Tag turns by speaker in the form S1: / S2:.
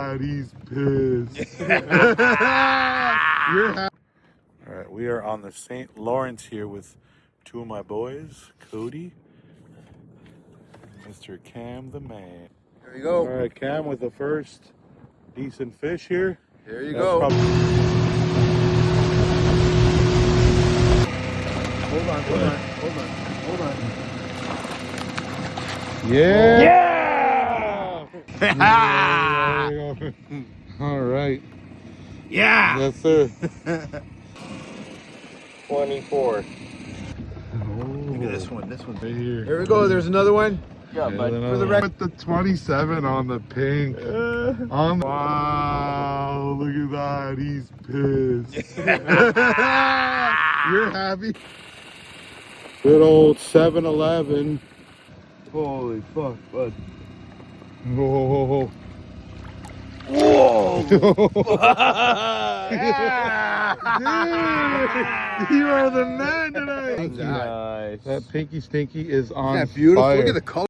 S1: that. He's pissed. All right, we are on the St. Lawrence here with two of my boys, Cody, Mr. Cam the man.
S2: There you go.
S1: All right, Cam with the first decent fish here.
S2: There you go.
S1: Hold
S2: on.
S1: Yeah!
S2: Yeah!
S1: There we go. All right.
S2: Yeah!
S1: Yes, sir.
S3: 24.
S2: Look at this one. This one.
S1: Right here.
S2: There we go. There's another one.
S3: Yeah, but
S2: For the record.
S1: With the 27 on the pink. Wow, look at that. He's pissed. You're happy? Good old 7-Eleven.
S2: Holy fuck, bud.
S1: Whoa.
S2: Whoa!
S1: Dude, you are the man tonight.
S2: Nice.
S1: That pinky stinky is on
S2: Isn't that beautiful?
S1: fire.
S2: Look at the color.